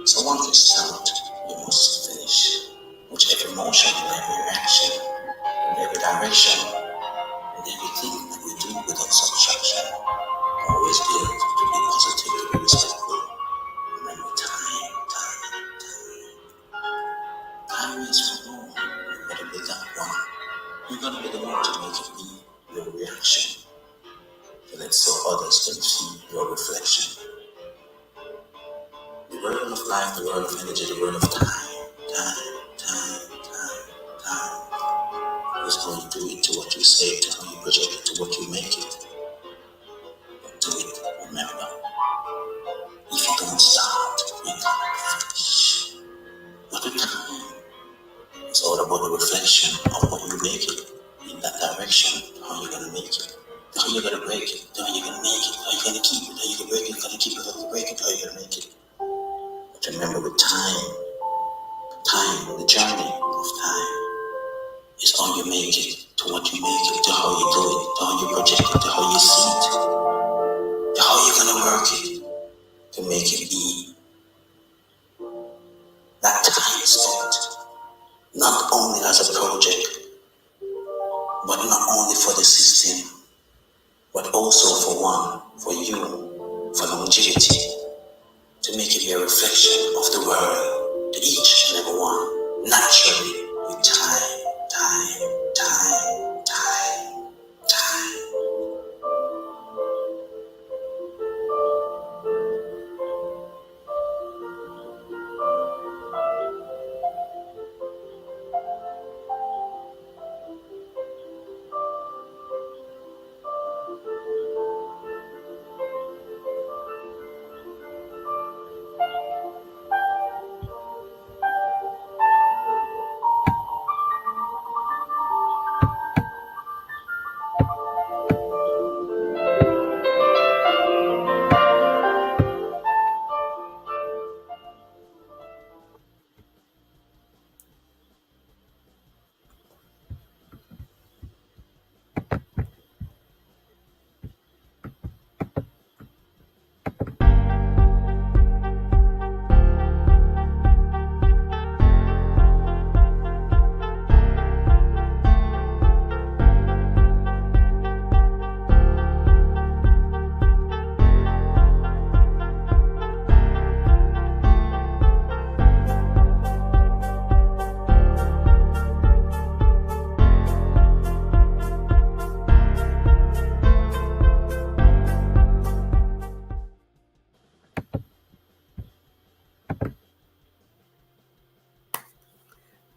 So once you start, you must finish. With every motion and every reaction, in every direction, and everything that we do without subtraction. Always build to be positive, to be respectful. Remember time is for more. You gotta be that one. You gotta be the one to make it be your reaction. To let so others can see your reflection. The world of life, the world of energy, the world of time is how you do it, to what you say, to how you project it, to what you make it. But do it, remember. If you don't start, you can't finish. But with time, it's all about the reflection of what you make it in that direction, how you're gonna make it, how you're gonna break it, how you're gonna make it, how you're gonna keep it, how you're gonna break it, how you're gonna keep it, how you break it, how you're gonna make it. But remember, with time, the journey of time is how you make it, to what you make it, to how you do it, to how you project it, to how you see it, to how you're gonna work it, to make it be that time spent, not only as a project, but not only for the system, but also for you, for longevity, to make it be a reflection of the world, to each and every one, naturally, with time.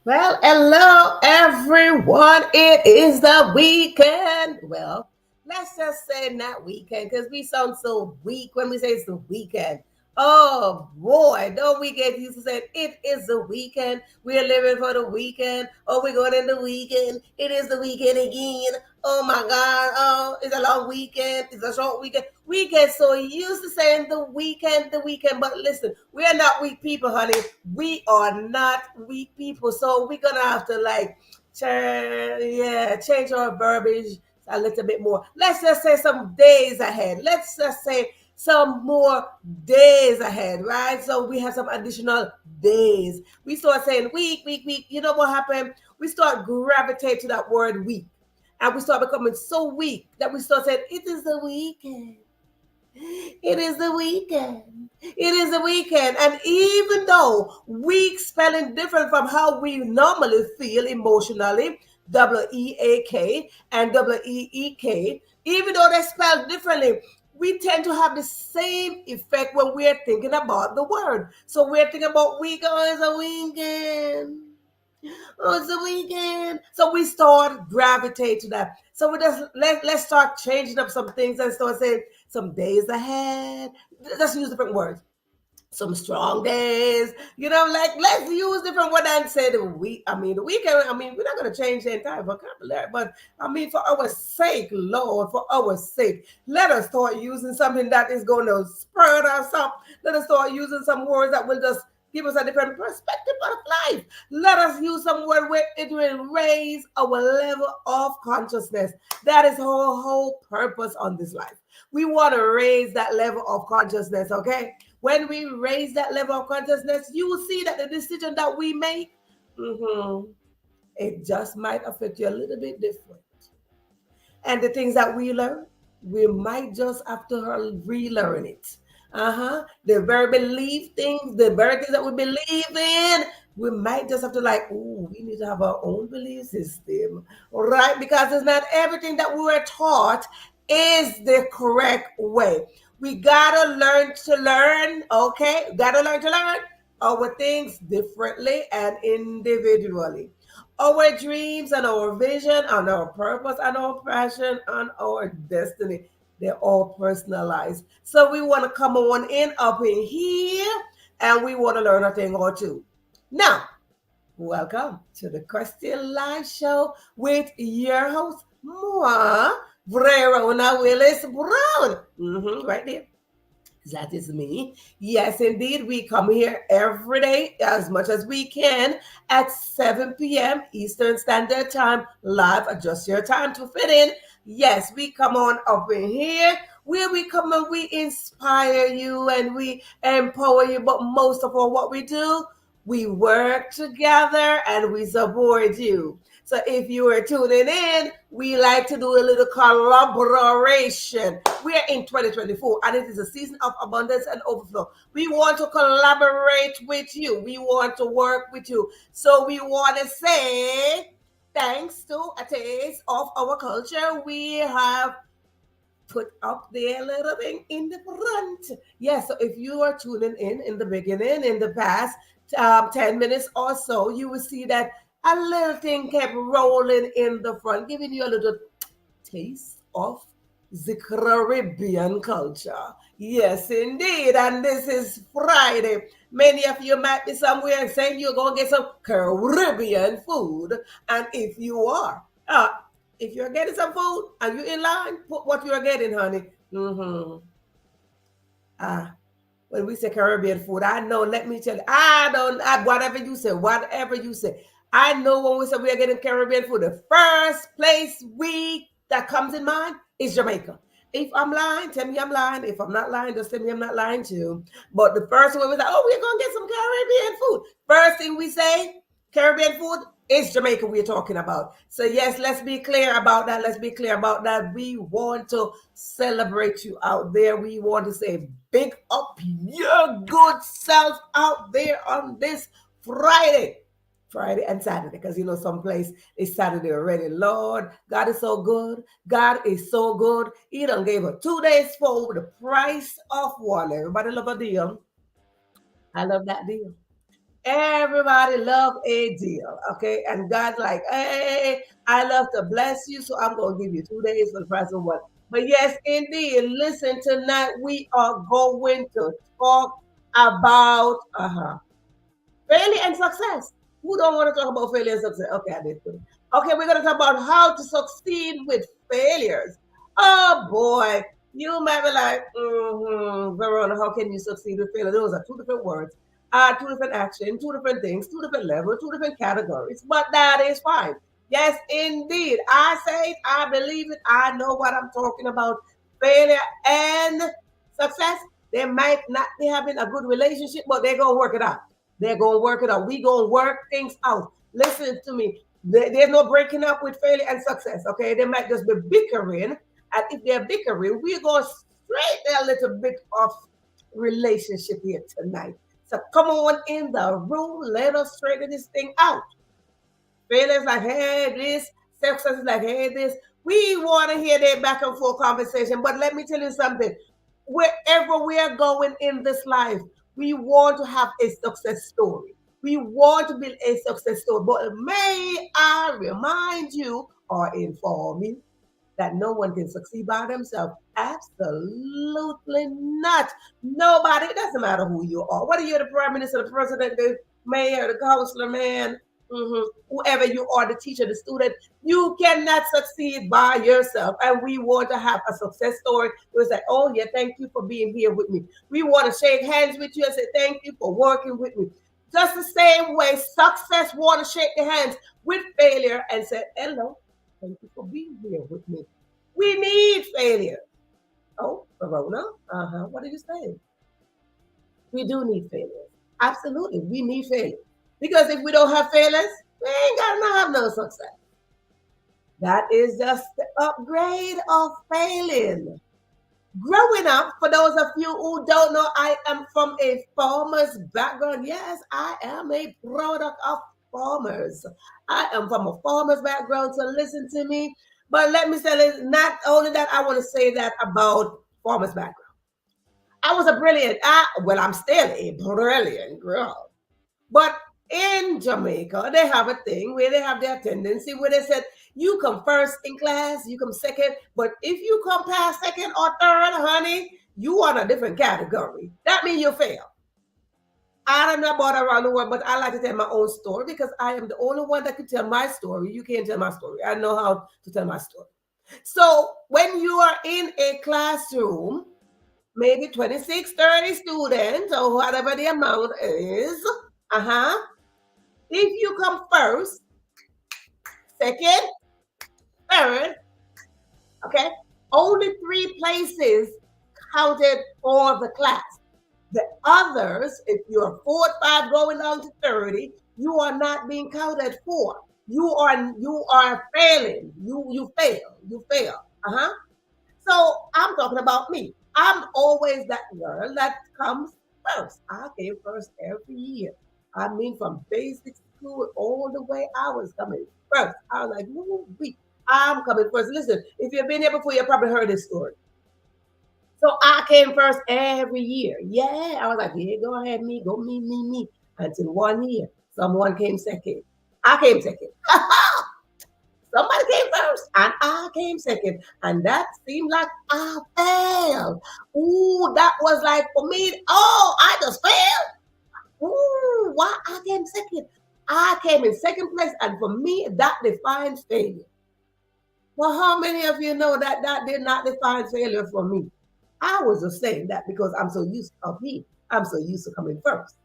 Well, hello everyone. It is the weekend. Well, let's just say not weekend because we sound so weak when we say it's the weekend. Oh boy, don't we get used to saying it is the weekend. We're living for the weekend. Oh, we're going in the weekend. It is the weekend again. Oh my God. Oh, it's a long weekend. It's a short weekend. We get so used to saying the weekend, the weekend. But listen, we are not weak people, honey. We are not weak people. So we're gonna have to change our verbiage a little bit more. Let's just say some days ahead. Let's just say some more days ahead, right? So we have some additional days. We start saying week. You know what happened? We start gravitate to that word week. And we start becoming so weak that we start saying, it is the weekend. It is the weekend. It is the weekend. And even though weak spelling different from how we normally feel emotionally, WEAK and WEEK, even though they're spelled differently, we tend to have the same effect when we're thinking about the word. So we're thinking about week, oh, it's a weekend. Oh, it's the weekend. So we start gravitate to that. So we just let's start changing up some things and start saying some days ahead. Let's use different words. Some strong days, let's use different words and say the week. I mean, the weekend. I mean, we're not going to change the entire vocabulary, but I mean, for our sake, Lord, for our sake, let us start using something that is going to spur us up. Let us start using some words that will just give us a different perspective of life. Let us use some word where it will raise our level of consciousness. That is our whole purpose on this life. We want to raise that level of consciousness, okay? When we raise that level of consciousness, you will see that the decision that we make, it just might affect you a little bit different. And the things that we learn, we might just have to relearn it. The very belief things, the very things that we believe in, we might just have to like, ooh, we need to have our own belief system, right? Because it's not everything that we were taught is the correct way. We gotta learn to learn, okay? Gotta learn to learn our things differently and individually. Our dreams and our vision and our purpose and our passion and our destiny, they're all personalized. So we want to come on in up in here and we want to learn a thing or two. Now, welcome to the Question Live Show with your host, moi, Verona Willis-Brown. Right there. That is me. Yes, indeed. We come here every day as much as we can at 7 p.m. Eastern Standard Time. Live, adjust your time to fit in. Yes, we come on up in here where we come and we inspire you and we empower you. But most of all, what we do, we work together and we support you. So if you are tuning in, we like to do a little collaboration. We are in 2024 and it is a season of abundance and overflow. We want to collaborate with you. We want to work with you. So we want to say, thanks to a taste of our culture, we have put up there a little thing in the front. Yes, so if you are tuning in the beginning, in the past 10 minutes or so, you will see that a little thing kept rolling in the front, giving you a little taste of the Caribbean culture. Yes, indeed. And this is Friday. Many of you might be somewhere saying you're going to get some Caribbean food. And if you're getting some food and you're in line, put what you're getting, honey. When we say Caribbean food, I know, let me tell you, whatever you say. I know when we say we are getting Caribbean food, the first place that comes in mind is Jamaica. If I'm lying, tell me I'm lying. If I'm not lying, just tell me I'm not lying too. But the first one was like, oh, we're going to get some Caribbean food. First thing we say, Caribbean food, is Jamaica we're talking about. So yes, let's be clear about that. Let's be clear about that. We want to celebrate you out there. We want to say big up your good self out there on this Friday and Saturday, because you know some place is Saturday already. Lord, God is so good. God is so good. He done gave her 2 days for the price of one. Everybody love a deal. I love that deal. Everybody love a deal, okay? And God's like, hey, I love to bless you, so I'm going to give you 2 days for the price of one. But yes, indeed, listen, tonight we are going to talk about failure and success. Who don't want to talk about failure and success? Okay, I did. Okay, we're going to talk about how to succeed with failures. Oh boy, you might be like, Verona, how can you succeed with failure? Those are two different words, two different actions, two different things, two different levels, two different categories. But that is fine. Yes, indeed. I say it, I believe it, I know what I'm talking about. Failure and success, they might not be having a good relationship, but they're going to work it out. They're going to work it out. We're going to work things out. Listen to me. There's no breaking up with failure and success, okay? They might just be bickering. And if they're bickering, we're going to straighten a little bit of relationship here tonight. So come on in the room. Let us straighten this thing out. Failure is like, hey, this. Success is like, hey, this. We want to hear that back and forth conversation. But let me tell you something. Wherever we are going in this life, we want to have a success story. We want to build a success story. But may I remind you or inform you that no one can succeed by themselves? Absolutely not. Nobody. It doesn't matter who you are. Whether you're the prime minister, the president, the mayor, the councilor, man, whoever you are, the teacher, the student, you cannot succeed by yourself. And we want to have a success story. We say, oh yeah, thank you for being here with me. We want to shake hands with you and say, thank you for working with me. Just the same way success want to shake their hands with failure and say, hello, thank you for being here with me. We need failure. Oh, Verona, what are you saying? We do need failures. Absolutely, we need failures. Because if we don't have failures, we ain't gonna have no success. That is just the upgrade of failing. Growing up, for those of you who don't know, I am from a farmer's background. Yes, I am a product of farmers. I am from a farmer's background, so listen to me. But let me say this, not only that, I want to say that about farmer's background. I was a brilliant, well, I'm still a brilliant girl. But in Jamaica, they have a thing where they have their tendency where they said, you come first in class, you come second, but if you come past second or third, honey, you are in a different category. That means you fail. I don't know about around the world, but I like to tell my own story because I am the only one that can tell my story. You can't tell my story. I know how to tell my story. So when you are in a classroom, maybe 26, 30 students or whatever the amount is, if you come first, second, third, okay, only 3 places counted for the class. The others, if you're 4 or 5 going down to 30, you are not being counted for. You are failing. You fail. You fail. So I'm talking about me. I'm always that girl that comes first. I came first every year. I mean, from basic school all the way, I was coming first. I was like, woo, I'm coming first. Listen, if you've been here before, you probably heard this story. So I came first every year. Yeah, I was like, yeah, go ahead, me, go me. Until one year, someone came second. I came second. Somebody came first and I came second. And that seemed like I failed. Ooh, that was like for me, oh, I just failed. Ooh, why I came second? I came in second place. And for me, that defines failure. Well, how many of you know that that did not define failure for me? I was just saying that because I'm so used to me. I'm so used to coming first.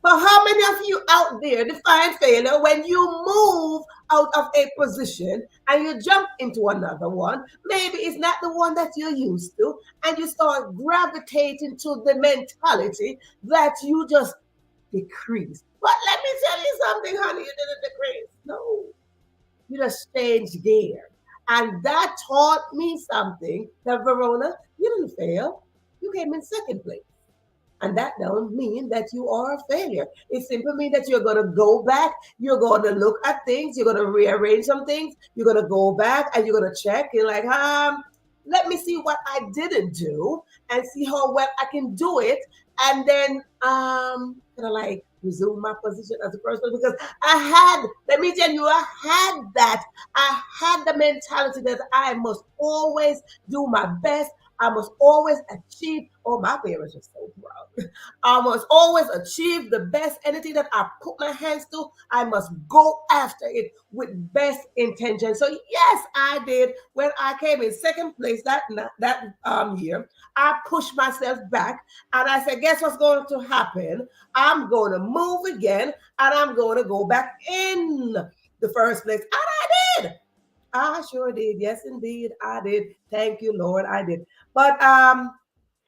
But how many of you out there define failure when you move out of a position and you jump into another one? Maybe it's not the one that you're used to, and you start gravitating to the mentality that you just decrease. But let me tell you something, honey, you didn't decrease. No, you just changed gear. And that taught me something that Verona, you didn't fail. You came in second place. And that don't mean that you are a failure. It simply means that you're going to go back, you're going to look at things, you're going to rearrange some things, you're going to go back and you're going to check. You're like, let me see what I didn't do and see how well I can do it. And then kind of like resume my position as a person because let me tell you, I had the mentality that I must always do my best. I must always achieve. Oh, my parents are so proud. I must always achieve the best. Anything that I put my hands to, I must go after it with best intention. So yes, I did. When I came in second place that year, I pushed myself back and I said, guess what's going to happen? I'm going to move again and I'm going to go back in the first place. And I did. I sure did. Yes, indeed, I did. Thank you, Lord. I did. But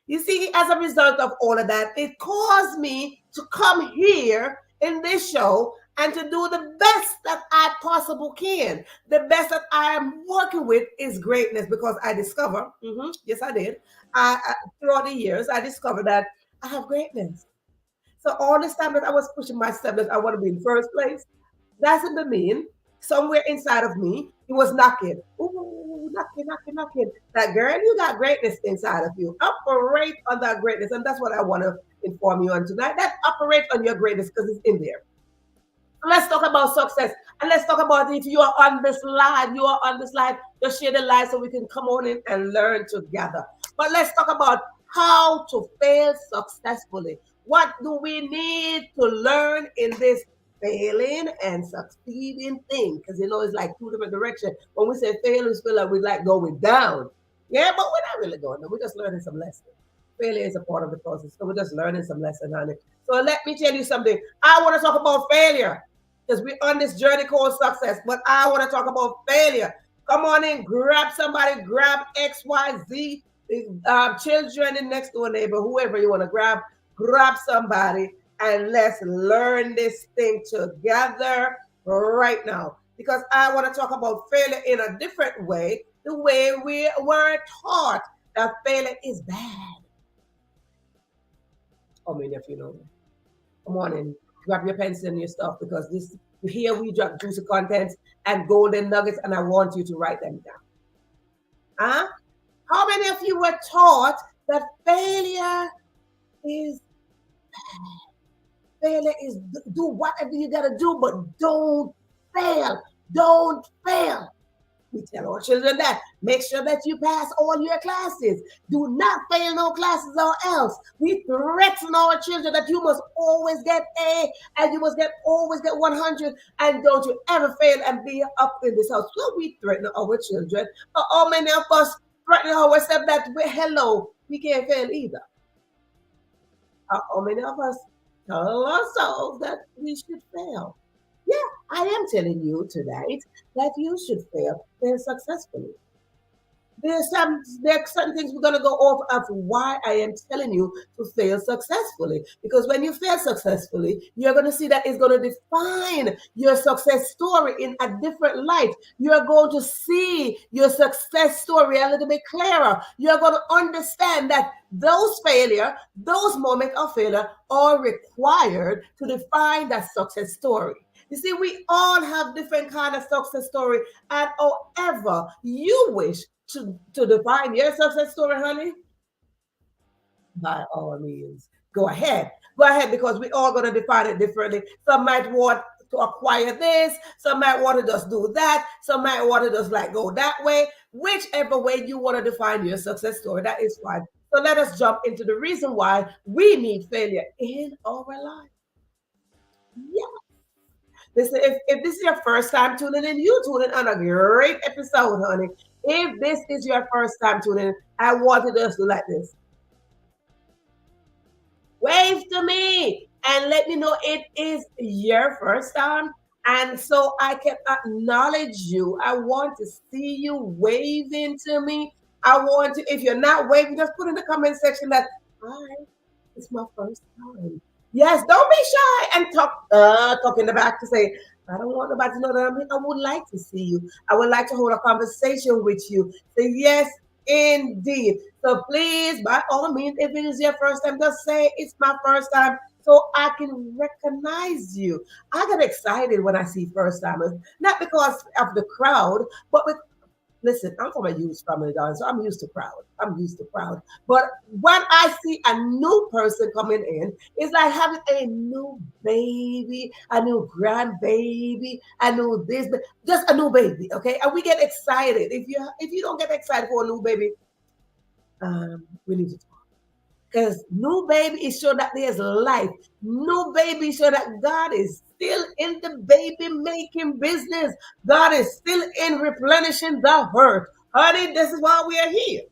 you see, as a result of all of that, it caused me to come here in this show and to do the best that I possibly can. The best that I am working with is greatness because I discover, yes, I did. Throughout the years, I discovered that I have greatness. So all this time that I was pushing myself that I want to be in first place, that doesn't mean somewhere inside of me, it was knocking. Ooh, knocking. That girl, you got greatness inside of you. Operate on that greatness. And that's what I want to inform you on tonight. That operate on your greatness because it's in there. Let's talk about success. And let's talk about if you are on this live, just share the live so we can come on in and learn together. But let's talk about how to fail successfully. What do we need to learn in this failing and succeeding thing? Because it's like 2 different directions. When we say fail, we feel like we're like going down. Yeah, but we're not really going down. We're just learning some lessons. Failure is a part of the process. So we're just learning some lessons on it. So let me tell you something. I want to talk about failure because we're on this journey called success. But I want to talk about failure. Come on in, grab somebody, grab XYZ, children and next door neighbor, whoever you want to grab grab somebody, and let's learn this thing together right now. Because I want to talk about failure in a different way, the way we were taught that failure is bad. How many of you know that? Come on and grab your pencil and your stuff because this here we drop juicy contents and golden nuggets, and I want you to write them down. Huh? How many of you were taught that is failure is do whatever you gotta do, but don't fail. Don't fail. We tell our children that. Make sure that you pass all your classes. Do not fail no classes or else. We threaten our children that you must always get A and you must always get 100 and don't you ever fail and be up in this house. So we threaten our children. But how many of us threaten ourselves that hello, we can't fail either? How many of us tell ourselves that we should fail? Yeah, I am telling you tonight that you should fail successfully. There are certain things we're gonna go over of why I am telling you to fail successfully. Because when you fail successfully, you're gonna see that it's gonna define your success story in a different light. You're going to see your success story a little bit clearer. You're gonna understand that those moments of failure are required to define that success story. You see, we all have different kind of success story, and however you wish to define your success story, honey, by all means, go ahead. Go ahead because we all going to define it differently. Some might want to acquire this, some might want to just do that, some might want to just like go that way. Whichever way you want to define your success story, that is fine. So let us jump into the reason why we need failure in our life. Yeah. Listen, if this is your first time tuning in, you tuning on a great episode, honey. If this is your first time tuning in, I wanted us to like this. Wave to me and let me know it is your first time. And so I can acknowledge you. I want to see you waving to me. I want to, if you're not waving, just put in the comment section that, hi, it's my first time. Yes, don't be shy and talk in the back to say, I don't want nobody to know that I'm here. I would like to see you. I would like to hold a conversation with you. Say yes, indeed. So please, by all means, if it is your first time, just say it's my first time so I can recognize you. I get excited when I see first timers, not because of the crowd, but with listen, I'm from a used family, darling, so I'm used to crowd. I'm used to crowd. But when I see a new person coming in, it's like having a new baby, a new grandbaby, a new this, just a new baby, okay? And we get excited. If you don't get excited for a new baby, we need to talk. Because new baby is sure that there's life. New baby is sure that God is still in the baby making business. God is still in replenishing the earth. Honey, this is why we are here.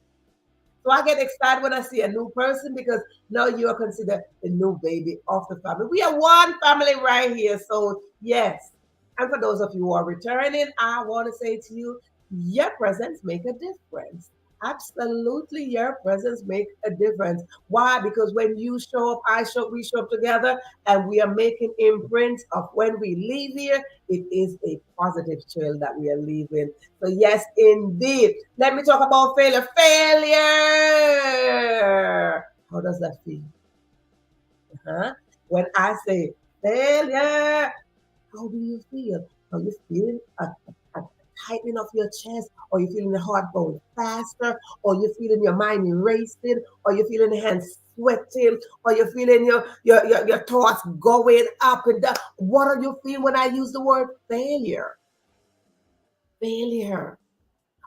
So I get excited when I see a new person because now you are considered the new baby of the family. We are one family right here. So yes. And for those of you who are returning, I want to say to you, your presence make a difference. Absolutely, your presence make a difference. Why? Because when you show up, I show up, we show up together, and we are making imprints of when we leave here. It is a positive trail that we are leaving. So yes, indeed. Let me talk about failure. Failure. How does that feel? When I say failure, how do you feel? Are you feeling a tightening of your chest? Or you feeling the heart going faster? Or you feeling your mind racing? Or you feeling the hands sweating? Or you feeling your thoughts going up and down? What are you feeling when I use the word failure? Failure.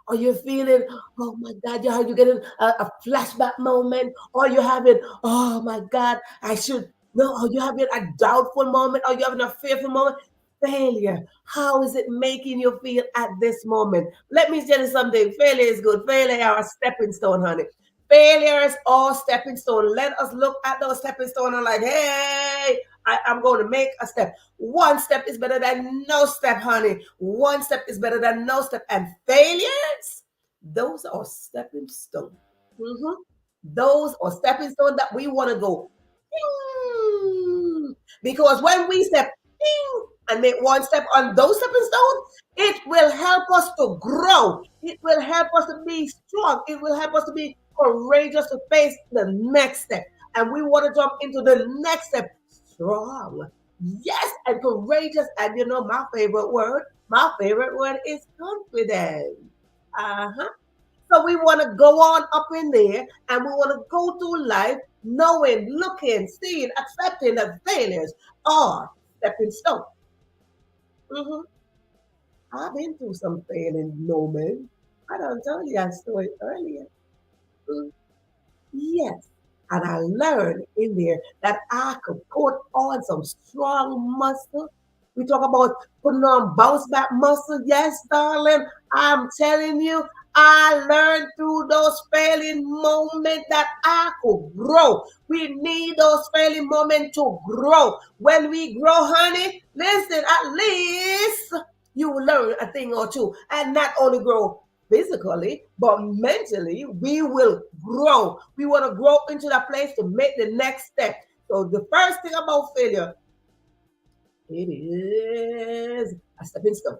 Or you're feeling, oh my God, you're getting a flashback moment, or you're having, oh my God, I should, no, or you're having a doubtful moment, or you're having a fearful moment. Failure. How is it making you feel at this moment? Let me tell you something. Failure is good. Failure are a stepping stone, honey. Failures are stepping stone. Let us look at those stepping stone and like, hey, I'm going to make a step. One step is better than no step, honey. One step is better than no step. And failures, those are stepping stones. Mm-hmm. Those are stepping stones that we want to go Ding. Because when we step ding, and make one step on those stepping stones, it will help us to grow. It will help us to be strong. It will help us to be courageous to face the next step. And we want to jump into the next step strong. Yes, and courageous. And you know, my favorite word is confident. Uh-huh. So we want to go on up in there and we want to go through life knowing, looking, seeing, accepting that failures are stepping stones. Mm-hmm. I've been through some failing moments. I don't tell you that story earlier. Mm, yes. And I learned in there that I could put on some strong muscle. We talk about putting on bounce back muscle. Yes, darling. I'm telling you, I learned through those failing moments that I could grow. We need those failing moments to grow. When we grow, honey, listen, at least you will learn a thing or two. And not only grow physically, but mentally, we will grow. We want to grow into that place to make the next step. So the first thing about failure, it is a stepping stone.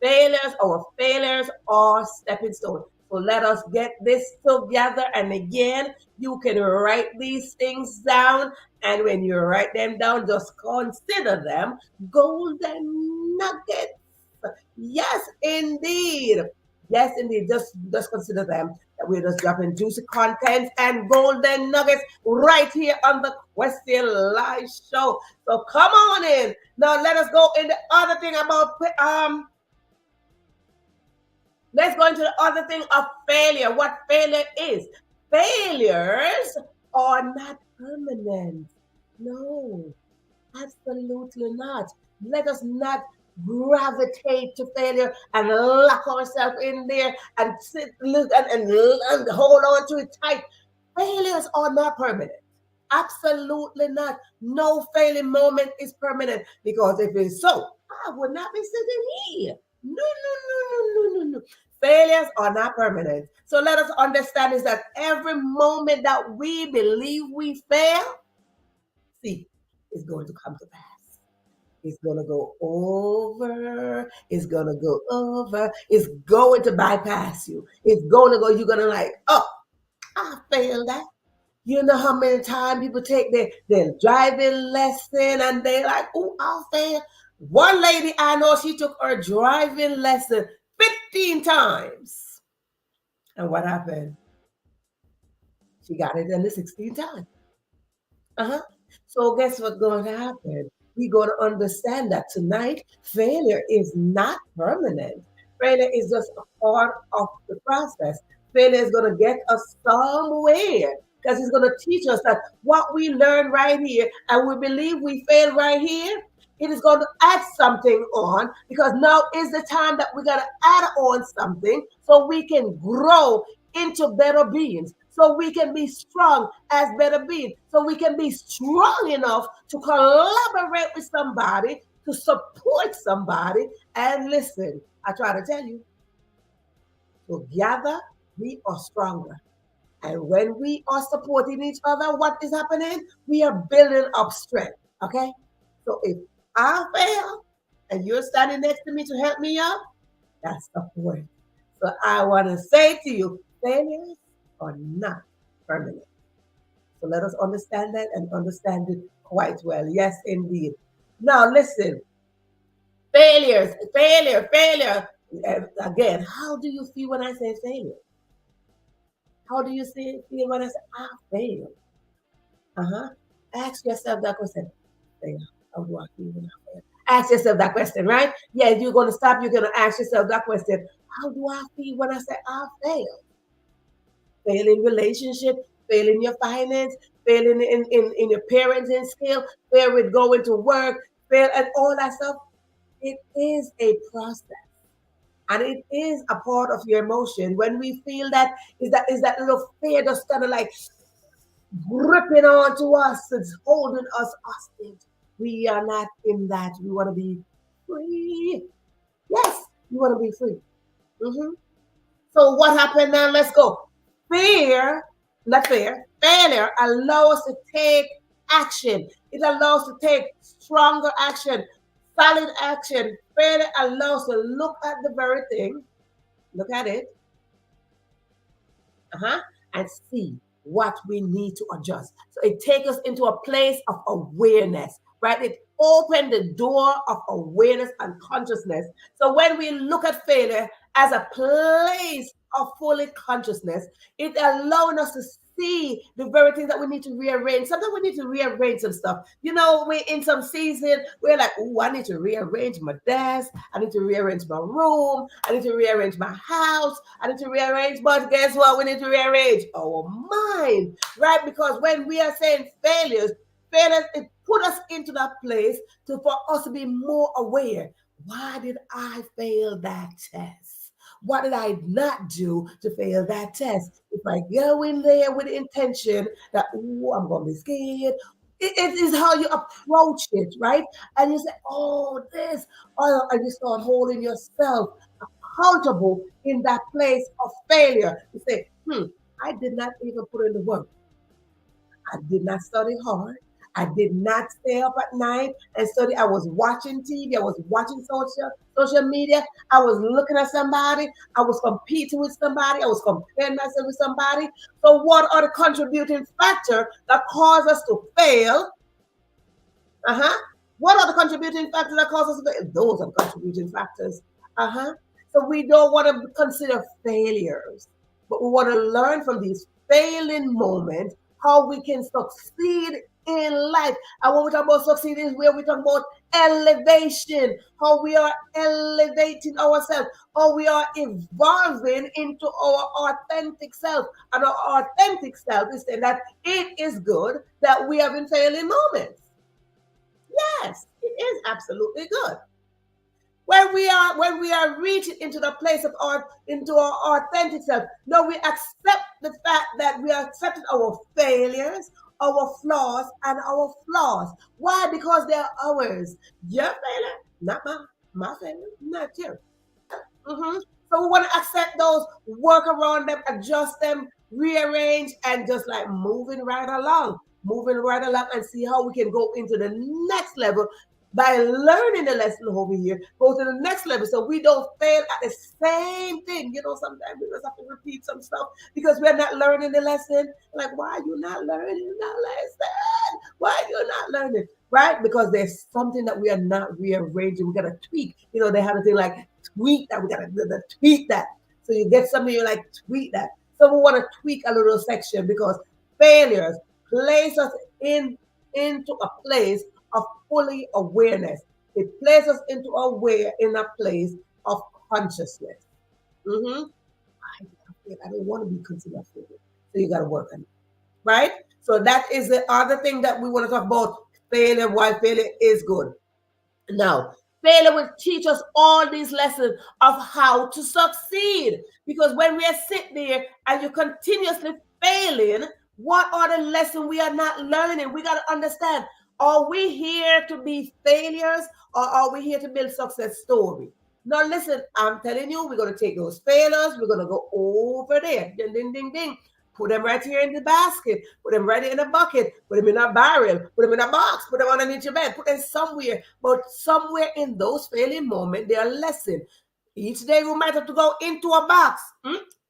Failures are stepping stones. So let us get this together. And again, you can write these things down. And when you write them down, just consider them golden nuggets. Yes, indeed. Yes, indeed. Just consider them. That we're just dropping juicy contents and golden nuggets right here on the Question Live Show. So come on in. Now let us go in the other thing about let's go into the other thing of failure. What failure is. Failures are not permanent. No, absolutely not. Let us not gravitate to failure and lock ourselves in there and sit look and hold on to it tight. Failures are not permanent. Absolutely not. No failing moment is permanent because if it's so, I would not be sitting here. No, no, no, no, no, no, no. Failures are not permanent. So let us understand is that every moment that we believe we fail, see, is going to come to pass. It's going to go over. It's going to go over. It's going to bypass you. It's going to go, you're going to like, oh, I failed that. You know how many times people take their driving lesson and they like, oh, I failed. One lady I know, she took her driving lesson 15 times. And what happened? She got it in the 16th time. Uh-huh. So guess what's going to happen? We're going to understand that tonight failure is not permanent. Failure is just a part of the process. Failure is going to get us somewhere because it's going to teach us that what we learn right here and we believe we fail right here, it is going to add something on because now is the time that we got to add on something so we can grow into better beings, so we can be strong as better beings, so we can be strong enough to collaborate with somebody, to support somebody. And listen, I try to tell you, together we are stronger. And when we are supporting each other, what is happening? We are building up strength. Okay? So if I fail and you're standing next to me to help me up, that's the point. So I want to say to you, failures are not permanent. So let us understand that and understand it quite well. Yes, indeed. Now listen, failure. Again, how do you feel when I say failure? How do you feel when I say I failed? Uh-huh. Ask yourself that question. Fail. How do I feel when I fail? Ask yourself that question, right? Yeah, you're going to stop. You're going to ask yourself that question. How do I feel when I say I fail? Fail in relationship, fail in your finance, fail in your parenting skill, fail with going to work, fail and all that stuff. It is a process. And it is a part of your emotion. When we feel that is that little fear that's kind of like gripping onto us, it's holding us hostage. We are not in that. We want to be free. Yes, we want to be free. Mm-hmm. So what happened now? Let's go. Fear not fair. Failure allows us to take action. It allows us to take stronger action, solid action. Failure allows us to look at the very thing, look at it, and see what we need to adjust. So it takes us into a place of awareness, right? It opened the door of awareness and consciousness. So when we look at failure as a place of fully consciousness, it allowing us to see the very things that we need to rearrange. Sometimes we need to rearrange some stuff. You know, we in some season, we're like, oh, I need to rearrange my desk. I need to rearrange my room. I need to rearrange my house. I need to rearrange. But guess what? We need to rearrange our mind, right? Because when we are saying failures, it put us into that place for us to be more aware. Why did I fail that test? What did I not do to fail that test? If I go in there with the intention that, oh, I'm going to be scared, it is how you approach it, right? And you say, oh, this, and you start holding yourself accountable in that place of failure. You say, I did not even put in the work. I did not study hard. I did not stay up at night and study. I was watching TV. I was watching social media. I was looking at somebody. I was competing with somebody. I was comparing myself with somebody. So what are the contributing factors that cause us to fail? What are the contributing factors that cause us to fail? Those are contributing factors. So we don't want to consider failures, but we want to learn from these failing moments how we can succeed in life. And when we talk about succeed is where we talk about elevation, how we are elevating ourselves, how we are evolving into our authentic self. And our authentic self is saying that it is good that we have been failing moments. Yes, it is absolutely good. When we are reaching into the place of into our authentic self, no, we accept the fact that we are accepting our failures, our flaws, and our flaws. Why? Because they are ours. Your failure, not my failure, not yours. So we want to accept those, work around them, adjust them, rearrange, and just like moving right along, and see how we can go into the next level by learning the lesson over here, go to the next level so we don't fail at the same thing. You know, sometimes we just have to repeat some stuff because we're not learning the lesson. Like, why are you not learning the lesson? Why are you not learning? Right? Because there's something that we are not rearranging. We got to tweak. You know, they have a thing like tweak that. We got to tweak that. So you get something, you're like, tweak that. So we want to tweak a little section because failures place us into a place of fully awareness. It places us in a place of consciousness. I don't want to be considered a failure. So you got to work on it. Right? So that is the other thing that we want to talk about. Failure, why failure is good. Now, failure will teach us all these lessons of how to succeed. Because when we are sitting there and you're continuously failing, what are the lessons we are not learning? We got to understand, are we here to be failures or are we here to build success story? Now, listen, I'm telling you, we're going to take those failures, we're going to go over there. Ding, ding, ding, ding. Put them right here in the basket. Put them right in a bucket. Put them in a barrel. Put them in a box. Put them underneath your bed. Put them somewhere. But somewhere in those failing moments, there are lessons. Each day we might have to go into a box.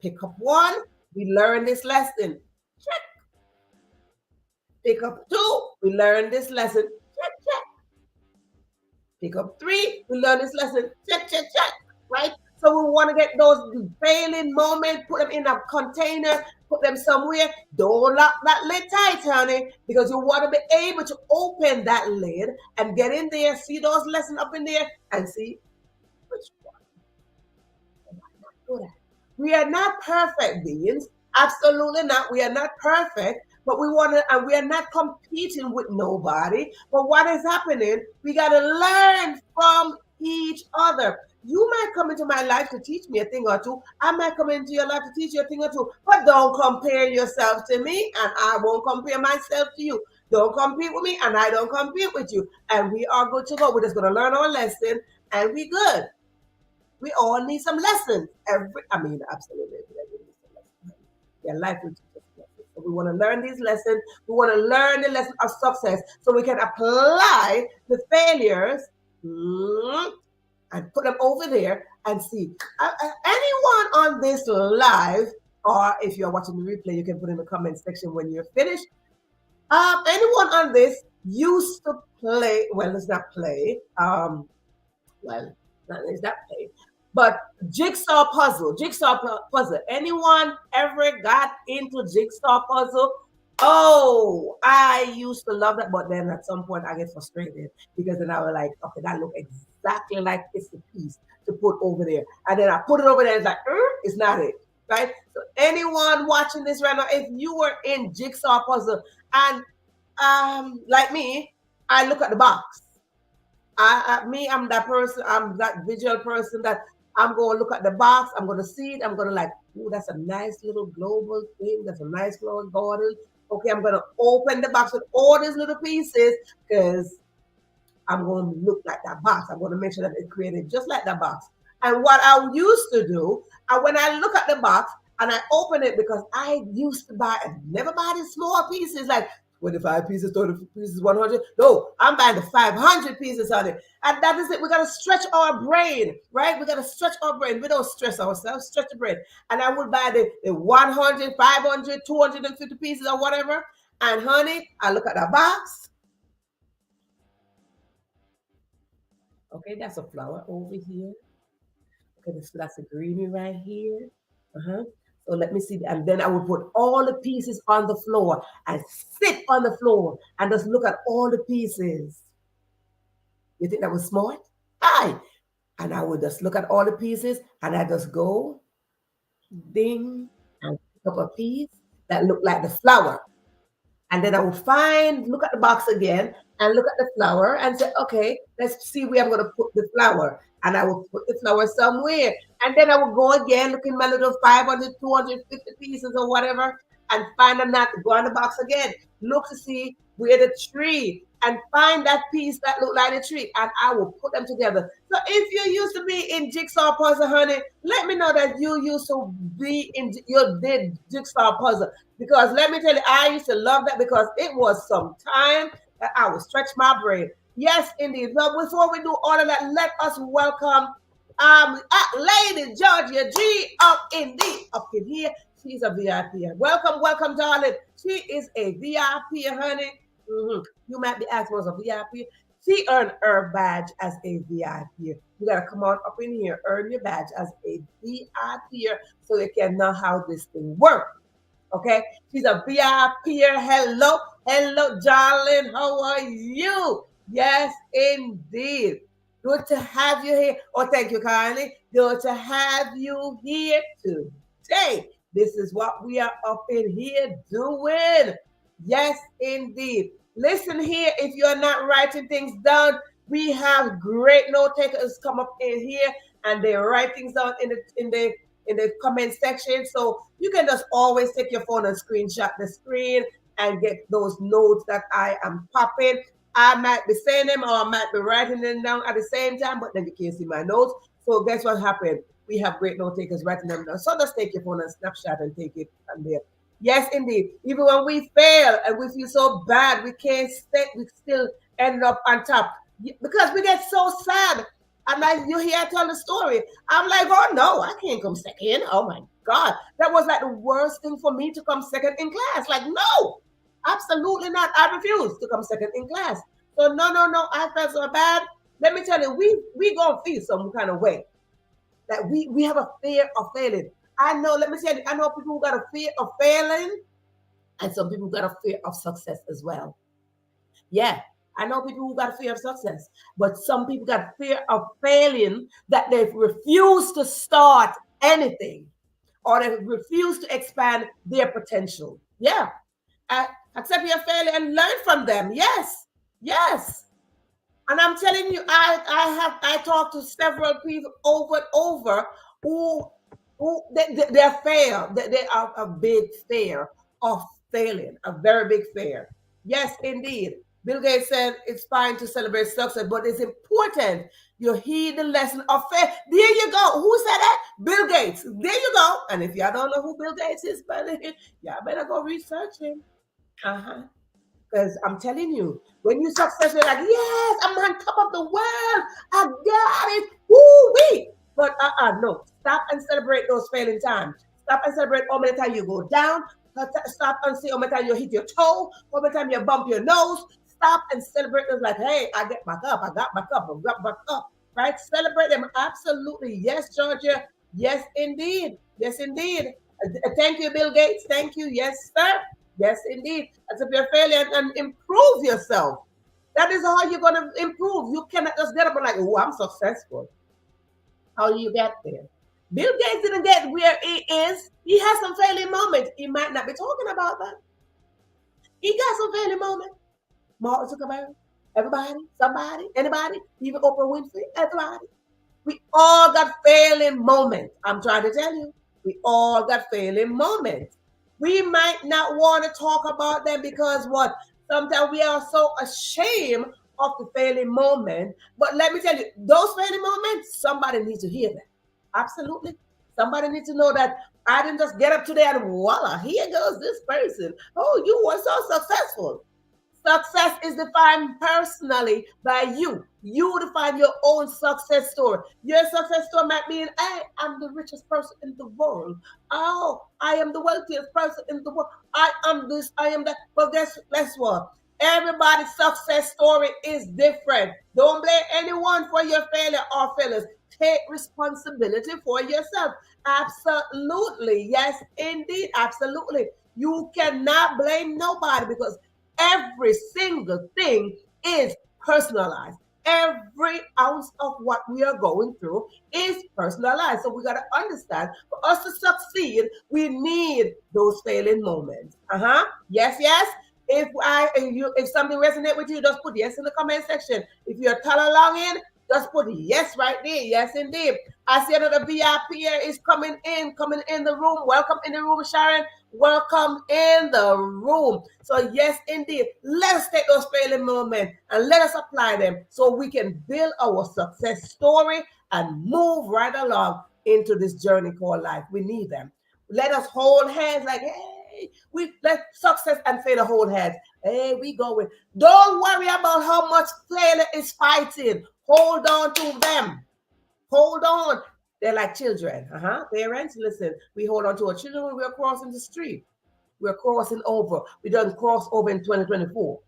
Pick up one. We learn this lesson. Check. Pick up two. We learn this lesson. Check, check. Pick up three. We learn this lesson. Check, check, check. Right? So we want to get those failing moments, put them in a container, put them somewhere. Don't lock that lid tight, honey, because you want to be able to open that lid and get in there, see those lessons up in there, and see which one am I not good at. We are not perfect beings. Absolutely not. We are not perfect. But we want to, and we are not competing with nobody. But what is happening? We got to learn from each other. You might come into my life to teach me a thing or two. I might come into your life to teach you a thing or two. But don't compare yourself to me, and I won't compare myself to you. Don't compete with me, and I don't compete with you. And we are good to go. We're just going to learn our lesson, and we good. We all need some lessons. Absolutely. Yeah, life will teach us lessons. So So we want to learn these lessons. We want to learn the lesson of success so we can apply the failures and put them over there and see. Anyone on this live, or if you're watching the replay, you can put in the comment section when you're finished. Anyone on this used to play, well, it's not play, well, it's not play, but jigsaw puzzle. Anyone ever got into jigsaw puzzle? Oh, I used to love that, but then at some point I get frustrated because then I was like, okay, that look exactly like it's the piece to put over there. And then I put it over there, and it's like, it's not it, right? So anyone watching this right now, if you were in jigsaw puzzle and like me, I look at the box. I'm that person. I'm that visual person that I'm going to look at the box. I'm going to see it. I'm going to like, ooh, that's a nice little global thing. That's a nice glowing garden. Okay, I'm going to open the box with all these little pieces because I'm going to look like that box. I'm going to make sure that it's created just like that box. And what I used to do, when I look at the box and I open it, because I used to never buy the small pieces like 25 pieces, 30 pieces, 100. No, I'm buying the 500 pieces on it. And that is it. We got to stretch our brain, right? We got to stretch our brain. We don't stress ourselves, stretch the brain. And I would buy the 100, 500, 250 pieces or whatever. And honey, I look at the box. Okay, that's a flower over here. Okay, so that's a greenie right here. So let me see. And then I would put all the pieces on the floor and sit on the floor and just look at all the pieces. You think that was smart? Aye. And I would just look at all the pieces and I just go ding and pick up a piece that looked like the flower. And then I would look at the box again and look at the flower and say, okay, let's see where I'm going to put the flower. And I would put the flower somewhere. And then I would go again, look in my little 500, 250 pieces or whatever, and find a knot, go on the box again, look to see where the tree, and find that piece that looked like the tree, and I will put them together. So if you used to be in jigsaw puzzle, honey, let me know that you used to be in, you did jigsaw puzzle. Because let me tell you, I used to love that because it was some time that I would stretch my brain. Yes, indeed. But before we do all of that, let us welcome Lady Georgia G up in here. She's a VIP. Welcome, darling. She is a VIP, honey. You might be asking what's a VIP. She earned her badge as a VIP. You gotta come on up in here, earn your badge as a VIP so you can know how this thing works. Okay, she's a VIP. Hello, darling. How are you? Yes, indeed. Good to have you here. Oh, thank you kindly. Good to have you here today. This is what we are up in here doing. Yes, indeed. Listen here, if you're not writing things down, we have great note takers come up in here and they write things down in the comment section. So you can just always take your phone and screenshot the screen and get those notes that I am popping. I might be saying them or I might be writing them down at the same time, but then you can't see my notes. So guess what happened? We have great note takers writing them down. So just take your phone and snapshot and take it from there. Yes, indeed. Even when we fail and we feel so bad, we can't stay, we still end up on top because we get so sad. And like you hear I tell the story, I'm like, oh no, I can't come second. Oh my God, that was like the worst thing for me to come second in class. Like no, absolutely not. I refuse to come second in class. So no, I felt so bad. Let me tell you, we gonna feel some kind of way that we have a fear of failing. I know, let me tell you, I know people who got a fear of failing and some people got a fear of success as well. Yeah, I know people who got a fear of success, but some people got fear of failing that they refuse to start anything or they refuse to expand their potential. Yeah, accept your failure and learn from them. Yes. And I'm telling you, I talked to several people over and over who they fail. They are a big fear of failing, a very big fear. Yes, indeed. Bill Gates said it's fine to celebrate success, but it's important you heed the lesson of failure. There you go. Who said that? Bill Gates. Gates. There you go. And if y'all don't know who Bill Gates is, but y'all better go research him. Uh-huh. Because I'm telling you, when you successful, you're like, yes, I'm on top of the world. I got it. Woo-wee. But no. Stop and celebrate those failing times. Stop and celebrate how many times you go down. Stop and see how many times you hit your toe, how many times you bump your nose. Stop and celebrate those like, hey, I get back up, I got back up, I got back up. Right? Celebrate them. Absolutely. Yes, Georgia. Yes, indeed. Yes, indeed. Thank you, Bill Gates. Thank you. Yes, sir. Yes, indeed. Accept your failure and improve yourself. That is how you're going to improve. You cannot just get up and like, oh, I'm successful. How do you get there? Bill Gates didn't get where he is. He has some failing moments. He might not be talking about that. He got some failing moments. Martin Zuckerberg, everybody, somebody, anybody, even Oprah Winfrey, everybody. We all got failing moments. I'm trying to tell you. We all got failing moments. We might not want to talk about them because what? Sometimes we are so ashamed of the failing moment. But let me tell you, those failing moments, somebody needs to hear that. Absolutely. Somebody needs to know that I didn't just get up today and voila, here goes this person. Oh, you were so successful. Success is defined personally by you. You define your own success story. Your success story might mean, hey, I'm the richest person in the world. Oh, I am the wealthiest person in the world. I am this, I am that. But guess what? Everybody's success story is different. Don't blame anyone for your failure or failures. Take responsibility for yourself. Absolutely. Yes, indeed. Absolutely. You cannot blame nobody because every single thing is personalized. Every ounce of what we are going through is personalized. So we got to understand for us to succeed, we need those failing moments. Yes, yes. If something resonates with you, just put yes in the comment section. If you're along in, just put yes right there. Yes, indeed. I see another VIP here is coming in the room. Welcome in the room, Sharon. Welcome in the room. So, yes, indeed. Let us take those failing moments and let us apply them so we can build our success story and move right along into this journey called life. We need them. Let us hold hands like, hey, we let success and failure hold hands. Hey, we going. Don't worry about how much failure is fighting. Hold on to them. Hold on. They're like children. Parents, listen, we hold on to our children when we're crossing the street. We're crossing over. We don't cross over in 2024.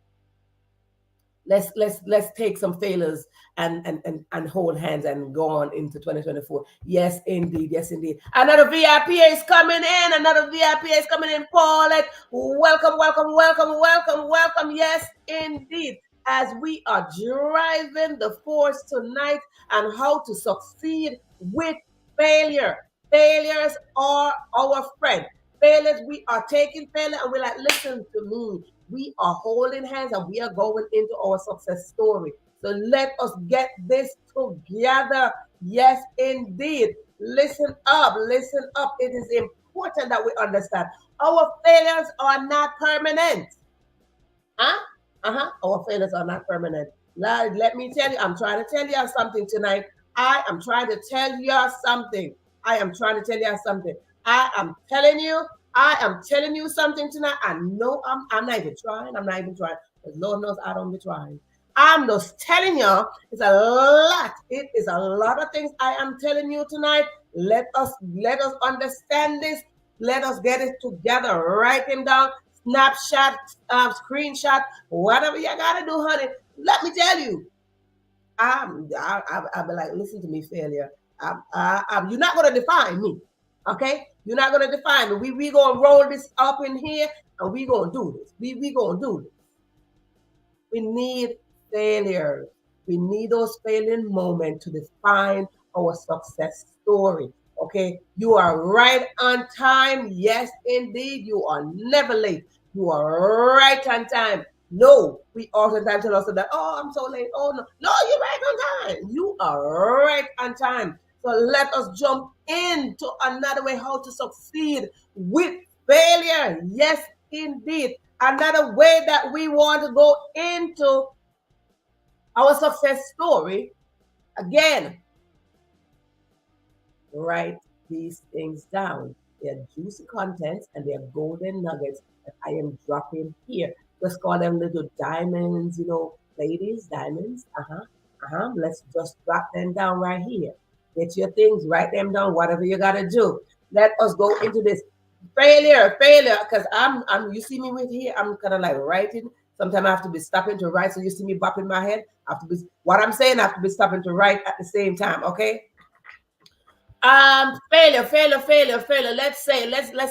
Let's take some failures and hold hands and go on into 2024. Yes, indeed. Yes, indeed. Another VIP is coming in. Another VIP is coming in. Paulette, welcome, welcome, welcome, welcome, welcome. Yes, indeed. As we are driving the force tonight and how to succeed with failure. Failures are our friend. Failures, we are taking failure and we're like, listen to me. We are holding hands and we are going into our success story. So let us get this together. Yes, indeed. Listen up. Listen up. It is important that we understand our failures are not permanent. Our failures are not permanent. Let me tell you, I'm trying to tell you something tonight. I am trying to tell you something. I am trying to tell you something. I am telling you something tonight. I know I'm not even trying. I'm not even trying. Because Lord knows I don't be trying. I'm just telling you, it's a lot. It is a lot of things I am telling you tonight. Let us understand this. Let us get it together. Write them down. Snapshot, screenshot, whatever you gotta do, honey. Let me tell you, I'll be like, listen to me, failure. You're not gonna define me, okay? You're not gonna define me. We gonna roll this up in here, and we gonna do this. We gonna do this. We need failures. We need those failing moments to define our success story. Okay, you are right on time. Yes, indeed, you are never late. You are right on time. No, we oftentimes tell us that, oh, I'm so late. Oh, no. No, you're right on time. You are right on time. So let us jump into another way how to succeed with failure. Yes, indeed. Another way that we want to go into our success story, again, write these things down. They're juicy contents and they're golden nuggets that I am dropping here. Just call them little diamonds, ladies, diamonds. Let's just drop them down right here. Get your things, write them down, whatever you gotta do. Let us go into this failure, because you see me with here, I'm kind of like writing. Sometimes I have to be stopping to write, so you see me bopping my head. I have to be what I'm saying. I have to be stopping to write at the same time. Okay. Failure. Let's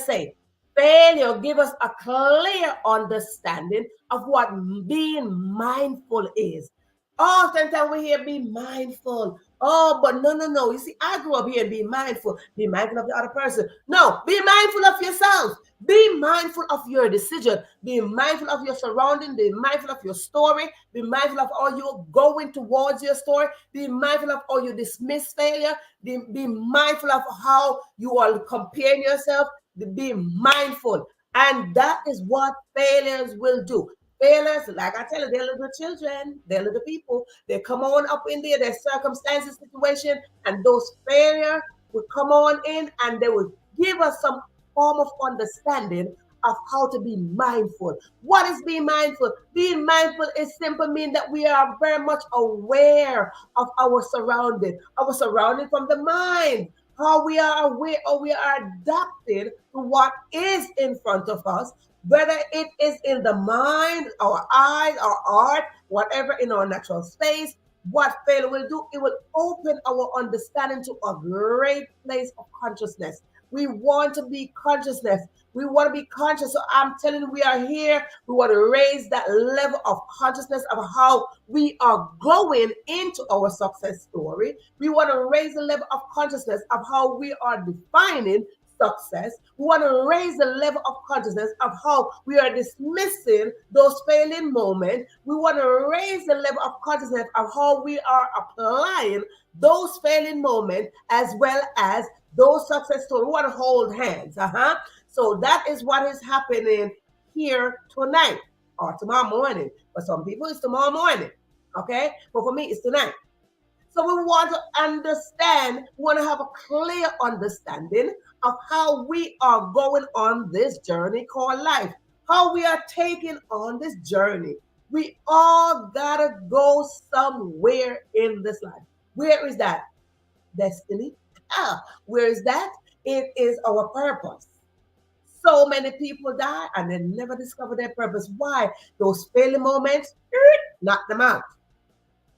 say failure give us a clear understanding of what being mindful is. Oftentimes we hear be mindful. Oh, but no. You see, I grew up here be mindful. Be mindful of the other person. No, be mindful of yourself. Be mindful of your decision. Be mindful of your surrounding. Be mindful of your story. Be mindful of how you're going towards your story. Be mindful of how you dismiss failure. Be mindful of how you are comparing yourself. Be mindful. And that is what failures will do. Failures, like I tell you, they're little children, they're little people. They come on up in there, their circumstances, situation, and those failures will come on in and they will give us some form of understanding of how to be mindful. What is being mindful? Being mindful is simply mean that we are very much aware of our surrounding from the mind. How we are aware or we are adapted to what is in front of us, whether it is in the mind, our eyes, our art, whatever in our natural space. What failure will do, it will open our understanding to a great place of consciousness. We want to be consciousness. We want to be conscious. So I'm telling you, we are here. We want to raise that level of consciousness of how we are going into our success story. We want to raise the level of consciousness of how we are defining success. We want to raise the level of consciousness of how we are dismissing those failing moments. We want to raise the level of consciousness of how we are applying those failing moments as well as those success stories. We want to hold hands. So that is what is happening here tonight or tomorrow morning. For some people, it's tomorrow morning. Okay? But for me, it's tonight. So we want to understand, we want to have a clear understanding of how we are going on this journey called life, how we are taking on this journey. We all gotta go somewhere in this life. Where is that? Destiny. Where is that? It is our purpose. So many people die and they never discover their purpose. Why? Those failing moments, knock them out.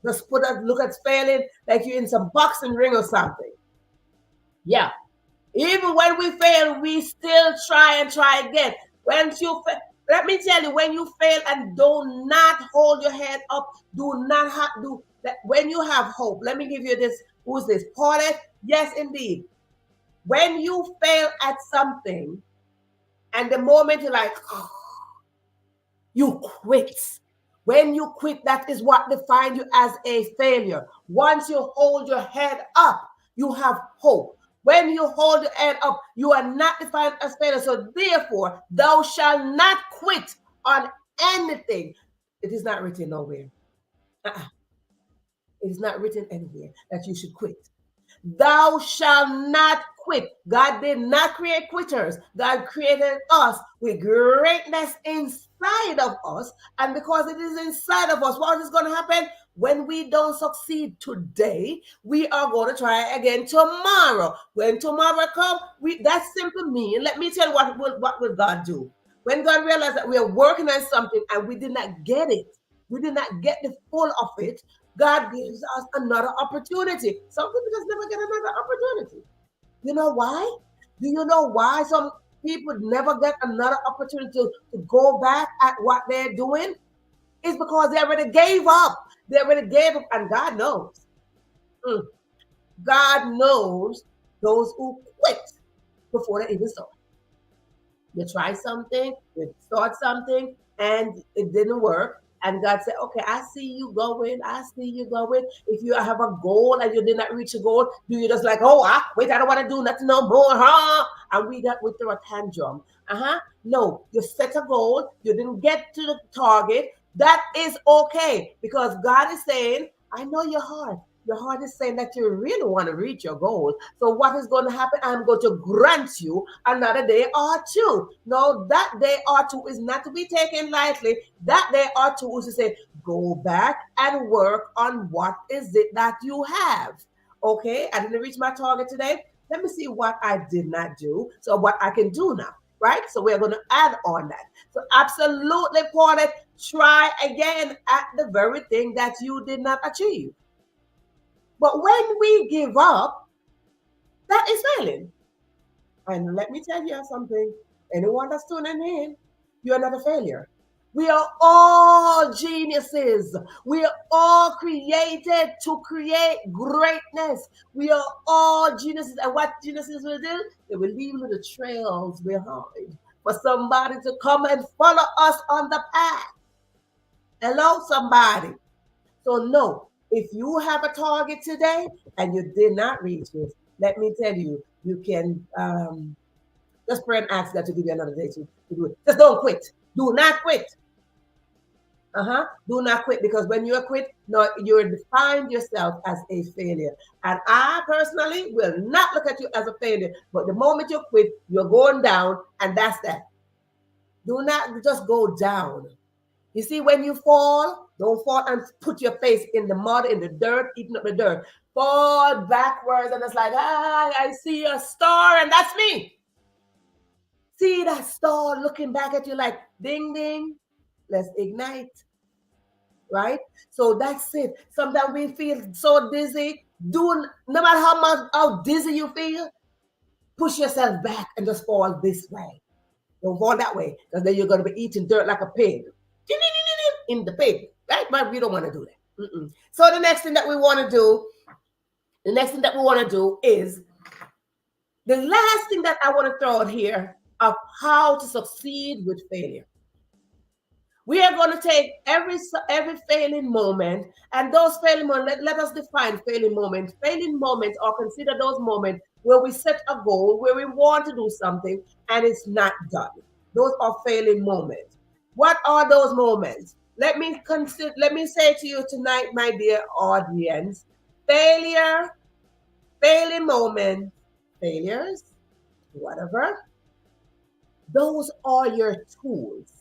Just look at failing like you're in some boxing ring or something. Yeah. Even when we fail, we still try and try again. Let me tell you, when you fail and do not hold your head up, do not do that. When you have hope, let me give you this. Who's this? Paulette? Yes, indeed. When you fail at something, and the moment you're like, oh, you quit. When you quit, that is what defines you as a failure. Once you hold your head up, you have hope. When you hold your head up, you are not defined as failure. So therefore, thou shalt not quit on anything. It is not written nowhere. It is not written anywhere that you should quit. Thou shalt not quit. God did not create quitters. God created us with greatness inside of us. And because it is inside of us, what is going to happen? When we don't succeed today, we are going to try again tomorrow. When tomorrow comes, that simply means, let me tell you what will God do. When God realized that we are working on something and we did not get it, we did not get the full of it, God gives us another opportunity. Some people just never get another opportunity. You know why? Do you know why some people never get another opportunity to go back at what they're doing? It's because they already gave up. They already gave up, and God knows. God knows those who quit before they even start. You try something, you start something, and it didn't work. And God said, okay, I see you going. I see you going. If you have a goal and you did not reach a goal, do you just like, oh, I quit. I don't want to do nothing no more, huh? And we throw a tantrum. No, you set a goal. You didn't get to the target. That is okay because God is saying, I know your heart. Your heart is saying that you really want to reach your goal. So what is going to happen? I'm going to grant you another day or two. No, that day or two is not to be taken lightly. That day or two is to say, go back and work on what is it that you have. Okay, I didn't reach my target today. Let me see what I did not do. So what I can do now, right? So we're going to add on that. So absolutely, Paulette, try again at the very thing that you did not achieve. But when we give up, that is failing. And let me tell you something. Anyone that's tuning in, you're not a failure. We are all geniuses. We are all created to create greatness. We are all geniuses. And what geniuses will do? They will leave little trails behind for somebody to come and follow us on the path. Hello, somebody. So, no, if you have a target today and you did not reach it, let me tell you, you can just pray and ask God to give you another day to do it. Just don't quit. Do not quit. Do not quit, because when you quit, no, you define yourself as a failure. And I personally will not look at you as a failure. But the moment you quit, you're going down, and that's that. Do not just go down. You see, when you fall, don't fall and put your face in the mud, in the dirt, eating up the dirt. Fall backwards, and it's like, I see a star, and that's me. See that star looking back at you like, ding, ding, let's ignite. Right? So that's it. Sometimes we feel so dizzy. No matter how dizzy you feel, push yourself back and just fall this way. Don't fall that way, because then you're going to be eating dirt like a pig. In the pig, right? But we don't want to do that. So the next thing that we want to do, is the last thing that I want to throw out here of how to succeed with failure. We are going to take every failing moment, and those failing moments, let us define failing moments. Failing moments are considered those moments where we set a goal, where we want to do something, and it's not done. Those are failing moments. What are those moments? Let me say to you tonight, my dear audience, failing moments, failures, whatever, those are your tools.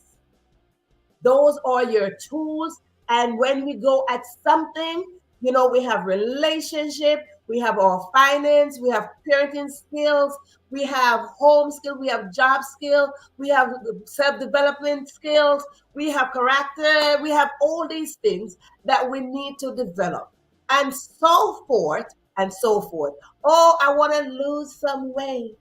Those are your tools. And when we go at something, we have relationship, we have our finance, we have parenting skills, we have home skills, we have job skills, we have self-development skills, we have character, we have all these things that we need to develop, and so forth and so forth. Oh, I want to lose some weight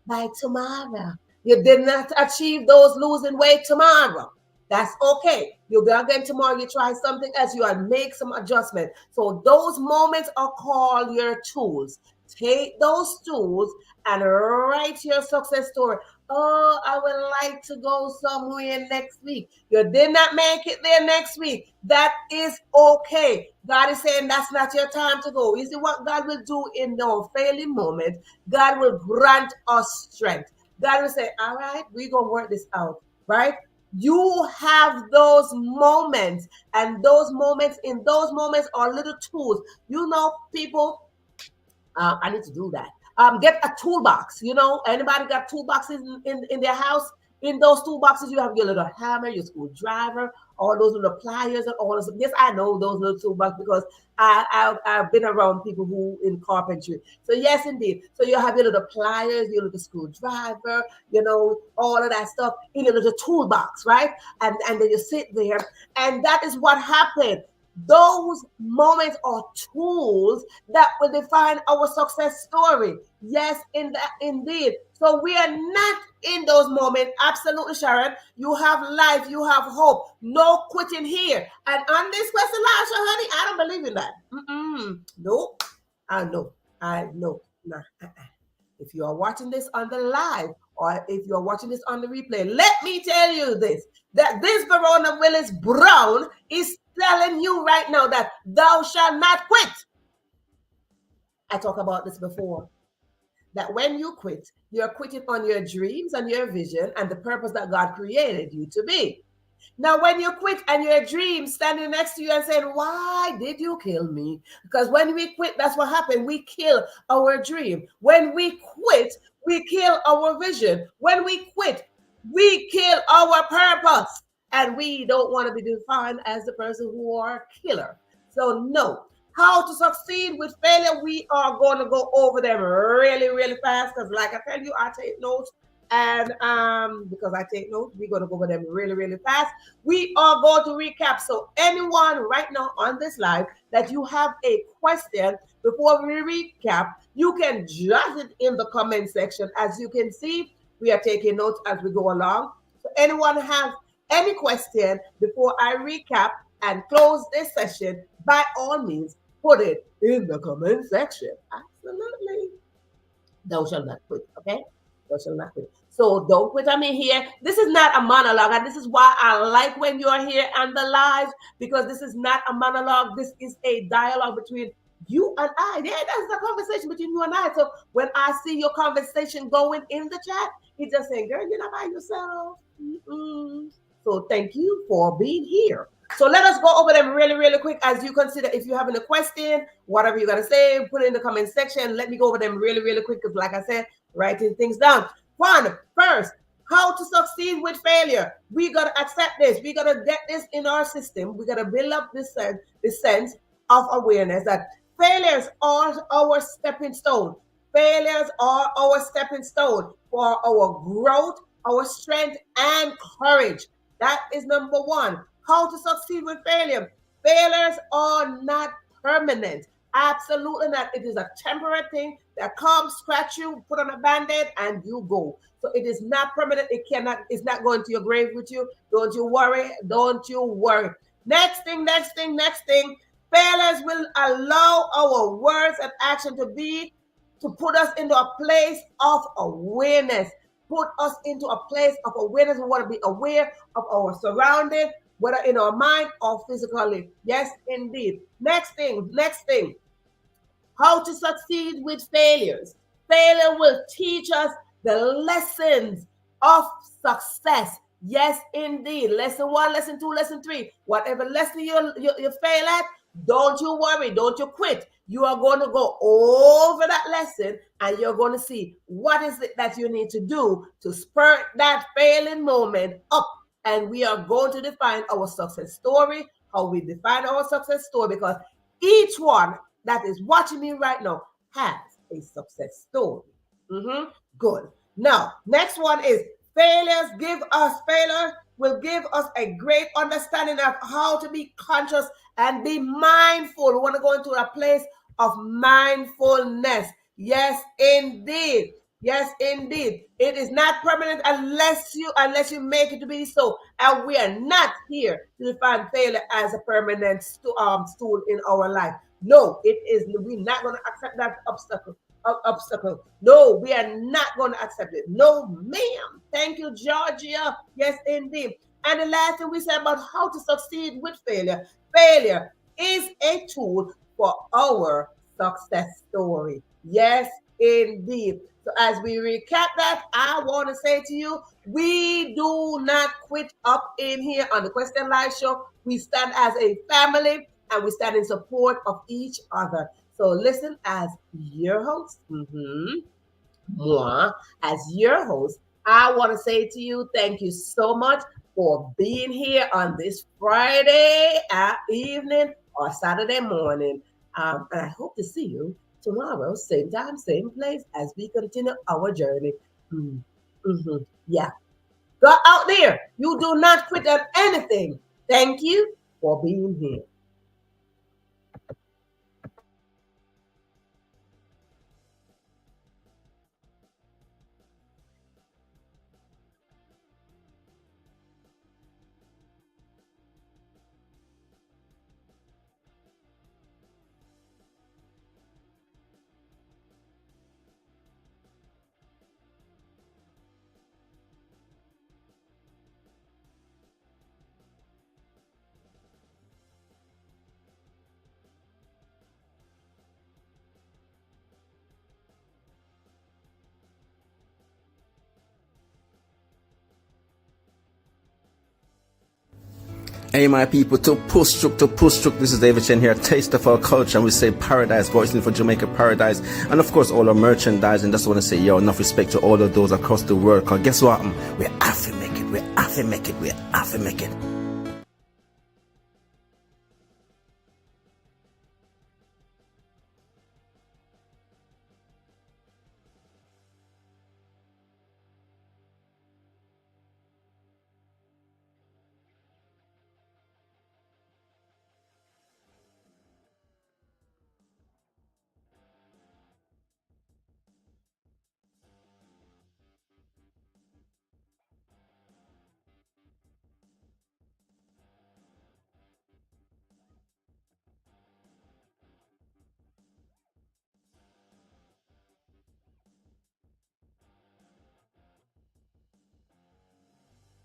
by tomorrow. You did not achieve those losing weight tomorrow. That's okay. You go again tomorrow, you try something else, you make some adjustment. So those moments are called your tools. Take those tools and write your success story. Oh, I would like to go somewhere next week. You did not make it there next week. That is okay. God is saying that's not your time to go. You see what God will do in our failing moment? God will grant us strength. God will say, all right, we're going to work this out, right? You have those moments, and in those moments are little tools. People, I need to do that. Get a toolbox. Anybody got toolboxes in their house? In those toolboxes, you have your little hammer, your screwdriver, all those little pliers, and all those. Yes, I know those little toolboxes because I've been around people who in carpentry. So yes, indeed. So you have your little pliers, your little screwdriver, all of that stuff in your little toolbox, right? And then you sit there, and that is what happened. Those moments are tools that will define our success story. Yes, indeed. So we are not in those moments. Absolutely, Sharon. You have life. You have hope. No quitting here. And on this question, Lasha, honey, I don't believe in that. Nope. I know. Nah. If you are watching this on the live, or if you're watching this on the replay, let me tell you that this Verona Willis-Brown is telling you right now that thou shalt not quit. I talked about this before. That when you quit, you're quitting on your dreams and your vision and the purpose that God created you to be. Now, when you quit and your dream standing next to you and saying, "Why did you kill me?" Because when we quit, that's what happened. We kill our dream. When we quit, we kill our vision. When we quit, we kill our purpose. And we don't want to be defined as the person who are a killer. So, no. How to succeed with failure, we are going to go over them really, really fast. Because, like I tell you, I take notes. And because I take notes, we're going to go over them really, really fast. We are going to recap. So, anyone right now on this live that you have a question before we recap, you can jot it in the comment section. As you can see, we are taking notes as we go along. So, anyone have any question before I recap and close this session, by all means, put it in the comment section. Absolutely. Thou shalt not quit, okay? Thou shalt not quit. So don't quit on me here. This is not a monologue, and this is why I like when you're here on the live, because this is not a monologue. This is a dialogue between you and I. Yeah, that's a conversation between you and I. So when I see your conversation going in the chat, it's just saying, "Girl, you're not by yourself." Mm-mm. So thank you for being here. So let us go over them really, really quick as you consider. If you have any question, whatever you're going to say, put it in the comment section. Let me go over them really, really quick because, like I said, writing things down. One, first, how to succeed with failure. We got to accept this. We got to get this in our system. We got to build up this sense of awareness that failures are our stepping stone. Failures are our stepping stone for our growth, our strength, and courage. That is number one. How to succeed with failure. Failures are not permanent. Absolutely not. It is a temporary thing that comes, scratch you, put on a band-aid, and you go. So it is not permanent. It cannot, it's not going to your grave with you. Don't you worry. Don't you worry. Next thing. Failures will allow our words and action to put us into a place of awareness. Put us into a place of awareness. We want to be aware of our surroundings, whether in our mind or physically. Yes, indeed. Next thing. How to succeed with failures. Failure will teach us the lessons of success. Yes, indeed. Lesson 1, lesson 2, lesson 3. Whatever lesson you fail at, don't you worry. Don't you quit. You are going to go over that lesson and you're going to see what is it that you need to do to spurt that failing moment up. And we are going to define our success story, how we define our success story, because each one that is watching me right now has a success story. Good. Now, next one is failure will give us a great understanding of how to be conscious and be mindful. We want to go into a place of mindfulness. Yes, indeed. Yes, indeed. It is not permanent unless you make it to be so. And we are not here to define failure as a permanent stool in our life. No, it is. We're not going to accept that obstacle. No, we are not going to accept it. No, ma'am. Thank you, Georgia. Yes, indeed. And the last thing we said about how to succeed with failure. Failure is a tool for our success story. Yes, indeed. So as we recap that, I want to say to you, we do not quit up in here on the Question Live Show. We stand as a family and we stand in support of each other. So listen, as your host, moi, as your host, I want to say to you, thank you so much for being here on this Friday evening or Saturday morning. And I hope to see you tomorrow, same time, same place, as we continue our journey. Yeah. Go out there. You do not quit on anything. Thank you for being here. Hey my people, to push through. This is David Chen here, Taste of Our Culture, and we say paradise, voicing for Jamaica paradise, and of course all our merchandise. And just want to say, yo, enough respect to all of those across the world, because guess what? We have to make it, we have to make it, we have to make it.